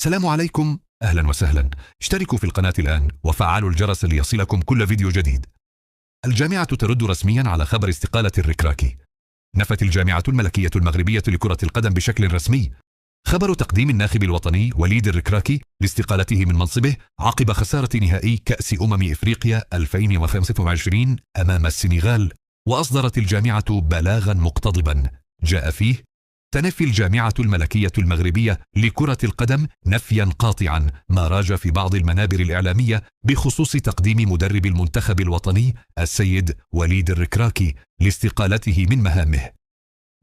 السلام عليكم، أهلا وسهلا. اشتركوا في القناة الآن وفعلوا الجرس ليصلكم كل فيديو جديد. الجامعة ترد رسميا على خبر استقالة الركراكي. نفت الجامعة الملكية المغربية لكرة القدم بشكل رسمي خبر تقديم الناخب الوطني وليد الركراكي لاستقالته من منصبه عقب خسارة نهائي كأس إفريقيا 2025 أمام السنغال. وأصدرت الجامعة بلاغا مقتضبا جاء فيه: تنفي الجامعة الملكية المغربية لكرة القدم نفيا قاطعا ما راج في بعض المنابر الإعلامية بخصوص تقديم مدرب المنتخب الوطني السيد وليد الركراكي لاستقالته من مهامه.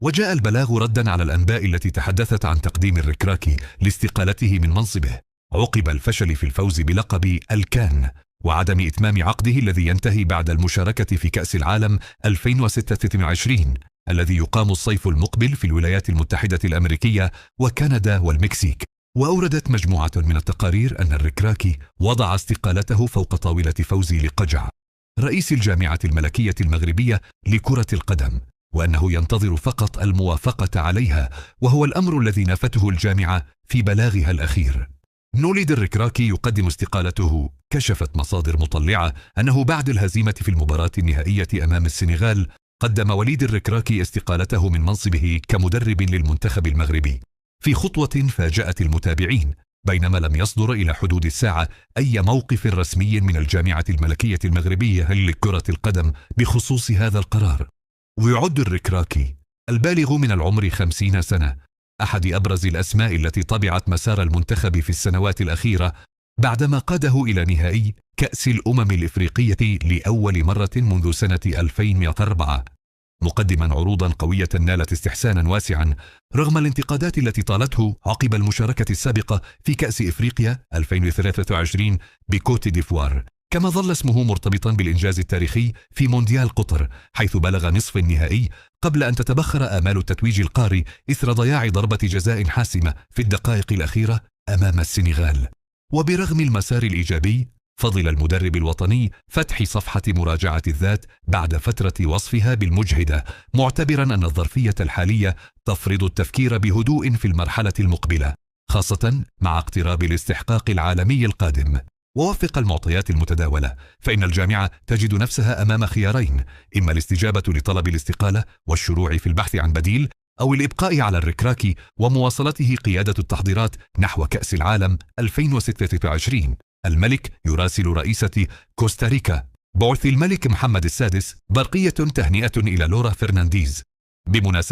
وجاء البلاغ ردا على الأنباء التي تحدثت عن تقديم الركراكي لاستقالته من منصبه عقب الفشل في الفوز بلقب الكان وعدم إتمام عقده الذي ينتهي بعد المشاركة في كأس العالم 2026 الذي يقام الصيف المقبل في الولايات المتحدة الأمريكية وكندا والمكسيك. وأوردت مجموعة من التقارير أن الركراكي وضع استقالته فوق طاولة فوزي لقجع رئيس الجامعة الملكية المغربية لكرة القدم، وأنه ينتظر فقط الموافقة عليها، وهو الأمر الذي نفته الجامعة في بلاغها الأخير. وليد الركراكي يقدم استقالته. كشفت مصادر مطلعة أنه بعد الهزيمة في المباراة النهائية أمام السنغال قدم وليد الركراكي استقالته من منصبه كمدرب للمنتخب المغربي في خطوة فاجأت المتابعين، بينما لم يصدر إلى حدود الساعة أي موقف رسمي من الجامعة الملكية المغربية لكرة القدم بخصوص هذا القرار. ويعد الركراكي البالغ من العمر 50 سنة أحد أبرز الأسماء التي طبعت مسار المنتخب في السنوات الأخيرة بعدما قاده إلى نهائي كأس الإفريقية لأول مرة منذ سنة 2004، مقدما عروضا قوية نالت استحسانا واسعا رغم الانتقادات التي طالته عقب المشاركة السابقة في كأس إفريقيا 2023 بكوت ديفوار. كما ظل اسمه مرتبطا بالإنجاز التاريخي في مونديال قطر حيث بلغ نصف النهائي قبل أن تتبخر آمال التتويج القاري إثر ضياع ضربة جزاء حاسمة في الدقائق الأخيرة أمام السنغال. وبرغم المسار الإيجابي فضل المدرب الوطني فتح صفحة مراجعة الذات بعد فترة وصفها بالمجهدة، معتبرا أن الظرفية الحالية تفرض التفكير بهدوء في المرحلة المقبلة، خاصة مع اقتراب الاستحقاق العالمي القادم. ووفق المعطيات المتداولة فإن الجامعة تجد نفسها أمام خيارين: إما الاستجابة لطلب الاستقالة والشروع في البحث عن بديل، أو الإبقاء على الركراكي ومواصلته قيادة التحضيرات نحو كأس العالم 2026. الملك يراسل رئيسة كوستاريكا. بعث الملك محمد السادس برقية تهنئة إلى لورا فرنانديز بمناسبة